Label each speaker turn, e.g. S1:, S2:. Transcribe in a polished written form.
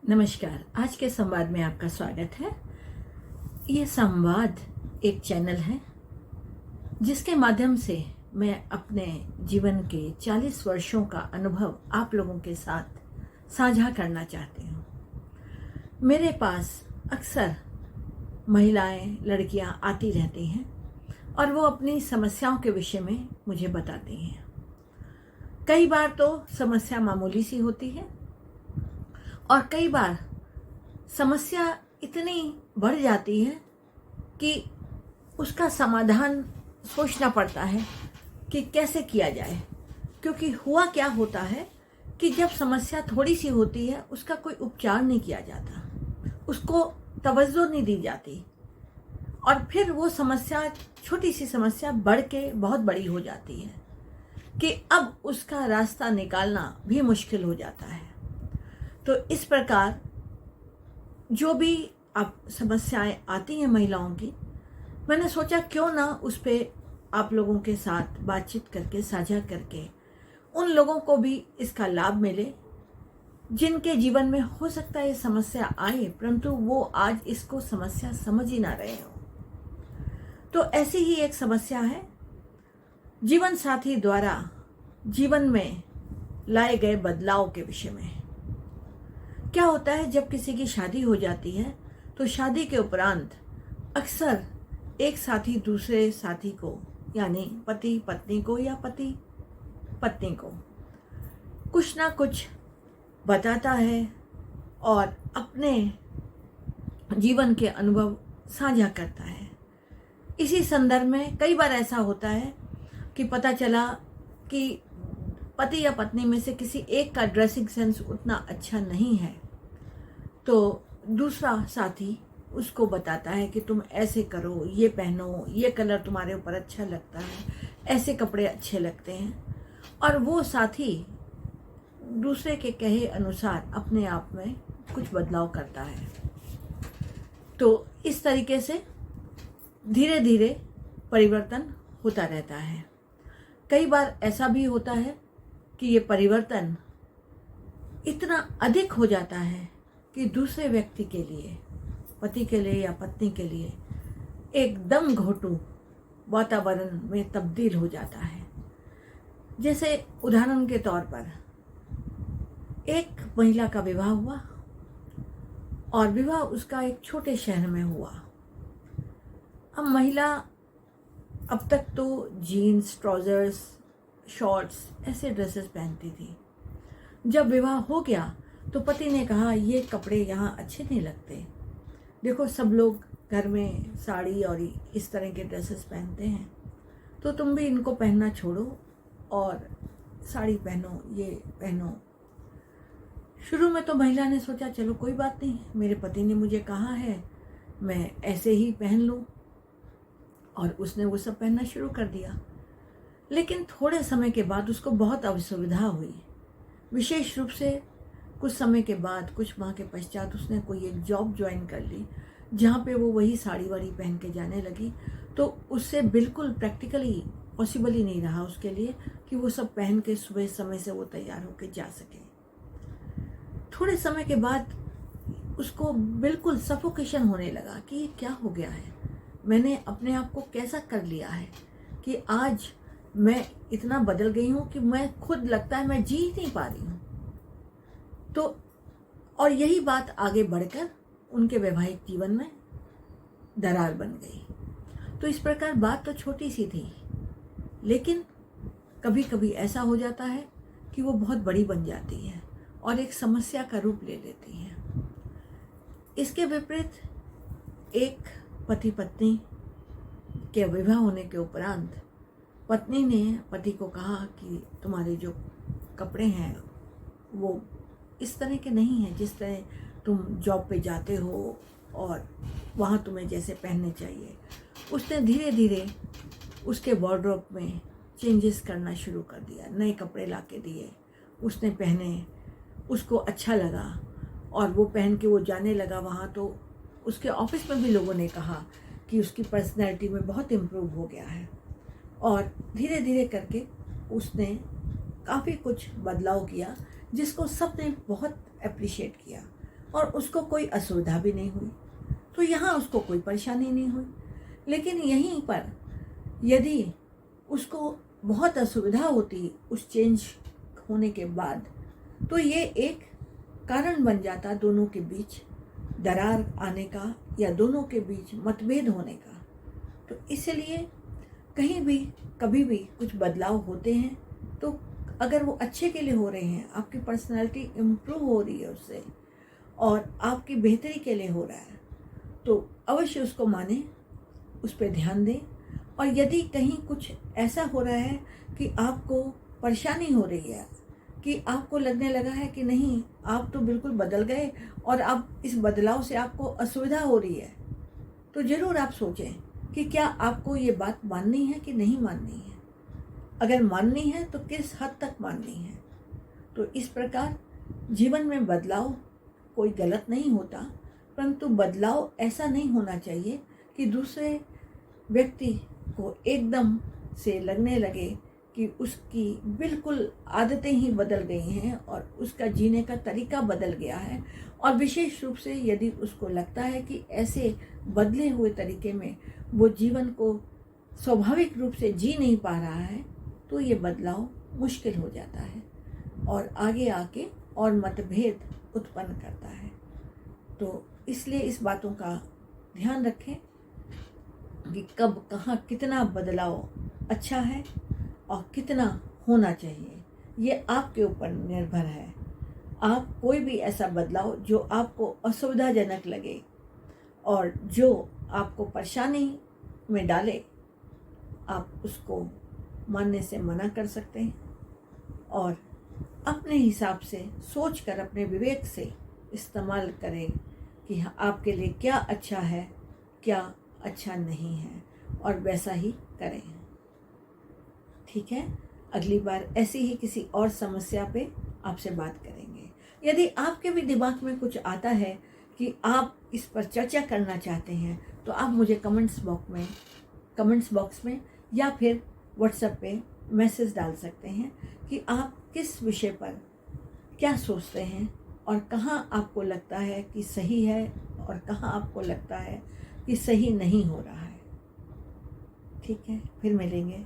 S1: नमस्कार। आज के संवाद में आपका स्वागत है। ये संवाद एक चैनल है जिसके माध्यम से मैं अपने जीवन के 40 वर्षों का अनुभव आप लोगों के साथ साझा करना चाहती हूँ। मेरे पास अक्सर महिलाएं, लड़कियां आती रहती हैं और वो अपनी समस्याओं के विषय में मुझे बताती हैं। कई बार तो समस्या मामूली सी होती है और कई बार समस्या इतनी बढ़ जाती है कि उसका समाधान सोचना पड़ता है कि कैसे किया जाए। क्योंकि हुआ क्या होता है कि जब समस्या थोड़ी सी होती है उसका कोई उपचार नहीं किया जाता, उसको तवज्जो नहीं दी जाती और फिर वो समस्या, छोटी सी समस्या बढ़ के बहुत बड़ी हो जाती है कि अब उसका रास्ता निकालना भी मुश्किल हो जाता है। तो इस प्रकार जो भी आप समस्याएं आती हैं महिलाओं की, मैंने सोचा क्यों ना उस पर आप लोगों के साथ बातचीत करके, साझा करके उन लोगों को भी इसका लाभ मिले जिनके जीवन में हो सकता है ये समस्या आए परंतु वो आज इसको समस्या समझ ही ना रहे हो। तो ऐसी ही एक समस्या है जीवन साथी द्वारा जीवन में लाए गए बदलाव के विषय में। क्या होता है, जब किसी की शादी हो जाती है तो शादी के उपरांत अक्सर एक साथी दूसरे साथी को, यानी पति पत्नी को या पति पत्नी को कुछ ना कुछ बताता है और अपने जीवन के अनुभव साझा करता है। इसी संदर्भ में कई बार ऐसा होता है कि पता चला कि पति या पत्नी में से किसी एक का ड्रेसिंग सेंस उतना अच्छा नहीं है तो दूसरा साथी उसको बताता है कि तुम ऐसे करो, ये पहनो, ये कलर तुम्हारे ऊपर अच्छा लगता है, ऐसे कपड़े अच्छे लगते हैं। और वो साथी दूसरे के कहे अनुसार अपने आप में कुछ बदलाव करता है। तो इस तरीके से धीरे धीरे परिवर्तन होता रहता है। कई बार ऐसा भी होता है कि ये परिवर्तन इतना अधिक हो जाता है कि दूसरे व्यक्ति के लिए, पति के लिए या पत्नी के लिए एकदम घोटू वातावरण में तब्दील हो जाता है। जैसे उदाहरण के तौर पर एक महिला का विवाह हुआ और विवाह उसका एक छोटे शहर में हुआ। अब महिला अब तक तो जीन्स, ट्राउजर्स, शॉर्ट्स ऐसे ड्रेसेस पहनती थी। जब विवाह हो गया तो पति ने कहा ये कपड़े यहाँ अच्छे नहीं लगते, देखो सब लोग घर में साड़ी और इस तरह के ड्रेसेस पहनते हैं तो तुम भी इनको पहनना छोड़ो और साड़ी पहनो, ये पहनो। शुरू में तो महिला ने सोचा चलो कोई बात नहीं, मेरे पति ने मुझे कहा है मैं ऐसे ही पहन लूँ, और उसने वो सब पहनना शुरू कर दिया। लेकिन थोड़े समय के बाद उसको बहुत असुविधा हुई। विशेष रूप से कुछ समय के बाद, कुछ माह के पश्चात उसने कोई एक जॉब ज्वाइन कर ली जहाँ पे वो वही साड़ी वाड़ी पहन के जाने लगी। तो उससे बिल्कुल प्रैक्टिकली पॉसिबल ही नहीं रहा उसके लिए कि वो सब पहन के सुबह समय से वो तैयार होकर जा सके। थोड़े समय के बाद उसको बिल्कुल सफोकेशन होने लगा कि ये क्या हो गया है, मैंने अपने आप को कैसा कर लिया है कि आज मैं इतना बदल गई हूँ कि मैं खुद लगता है मैं जी ही नहीं पा रही हूँ। तो और यही बात आगे बढ़कर उनके वैवाहिक जीवन में दरार बन गई। तो इस प्रकार बात तो छोटी सी थी, लेकिन कभी कभी ऐसा हो जाता है कि वो बहुत बड़ी बन जाती है और एक समस्या का रूप ले लेती है। इसके विपरीत एक पति पत्नी के विवाह होने के उपरांत पत्नी ने पति को कहा कि तुम्हारे जो कपड़े हैं वो इस तरह के नहीं हैं जिस तरह तुम जॉब पे जाते हो और वहाँ तुम्हें जैसे पहनने चाहिए। उसने धीरे धीरे उसके वार्डरोब में चेंजेस करना शुरू कर दिया, नए कपड़े ला के दिए, उसने पहने, उसको अच्छा लगा और वो पहन के वो जाने लगा वहाँ। तो उसके ऑफिस में भी लोगों ने कहा कि उसकी पर्सनैलिटी में बहुत इम्प्रूव हो गया है और धीरे धीरे करके उसने काफ़ी कुछ बदलाव किया जिसको सबने बहुत अप्रिशिएट किया। और उसको कोई असुविधा भी नहीं हुई, तो यहाँ उसको कोई परेशानी नहीं हुई। लेकिन यहीं पर यदि उसको बहुत असुविधा होती उस चेंज होने के बाद, तो ये एक कारण बन जाता दोनों के बीच दरार आने का या दोनों के बीच मतभेद होने का। तो इसलिए कहीं भी कभी भी कुछ बदलाव होते हैं तो अगर वो अच्छे के लिए हो रहे हैं, आपकी पर्सनालिटी इम्प्रूव हो रही है उससे और आपकी बेहतरी के लिए हो रहा है, तो अवश्य उसको माने, उस पर ध्यान दें। और यदि कहीं कुछ ऐसा हो रहा है कि आपको परेशानी हो रही है, कि आपको लगने लगा है कि नहीं आप तो बिल्कुल बदल गए और अब इस बदलाव से आपको असुविधा हो रही है, तो ज़रूर आप सोचें कि क्या आपको ये बात माननी है कि नहीं माननी है। अगर माननी है तो किस हद तक माननी है। तो इस प्रकार जीवन में बदलाव कोई गलत नहीं होता, परंतु बदलाव ऐसा नहीं होना चाहिए कि दूसरे व्यक्ति को एकदम से लगने लगे कि उसकी बिल्कुल आदतें ही बदल गई हैं और उसका जीने का तरीका बदल गया है। और विशेष रूप से यदि उसको लगता है कि ऐसे बदले हुए तरीके में वो जीवन को स्वाभाविक रूप से जी नहीं पा रहा है, तो ये बदलाव मुश्किल हो जाता है और आगे आके और मतभेद उत्पन्न करता है। तो इसलिए इस बातों का ध्यान रखें कि कब कहाँ कितना बदलाव अच्छा है और कितना होना चाहिए, ये आपके ऊपर निर्भर है। आप कोई भी ऐसा बदलाव जो आपको असुविधाजनक लगे और जो आपको परेशानी में डाले, आप उसको मानने से मना कर सकते हैं और अपने हिसाब से सोचकर अपने विवेक से इस्तेमाल करें कि आपके लिए क्या अच्छा है, क्या अच्छा नहीं है, और वैसा ही करें। ठीक है, अगली बार ऐसी ही किसी और समस्या पे आपसे बात करेंगे। यदि आपके भी दिमाग में कुछ आता है कि आप इस पर चर्चा करना चाहते हैं, तो आप मुझे कमेंट्स बॉक्स में या फिर व्हाट्सएप पे मैसेज डाल सकते हैं कि आप किस विषय पर क्या सोचते हैं और कहाँ आपको लगता है कि सही है और कहाँ आपको लगता है कि सही नहीं हो रहा है। ठीक है, फिर मिलेंगे।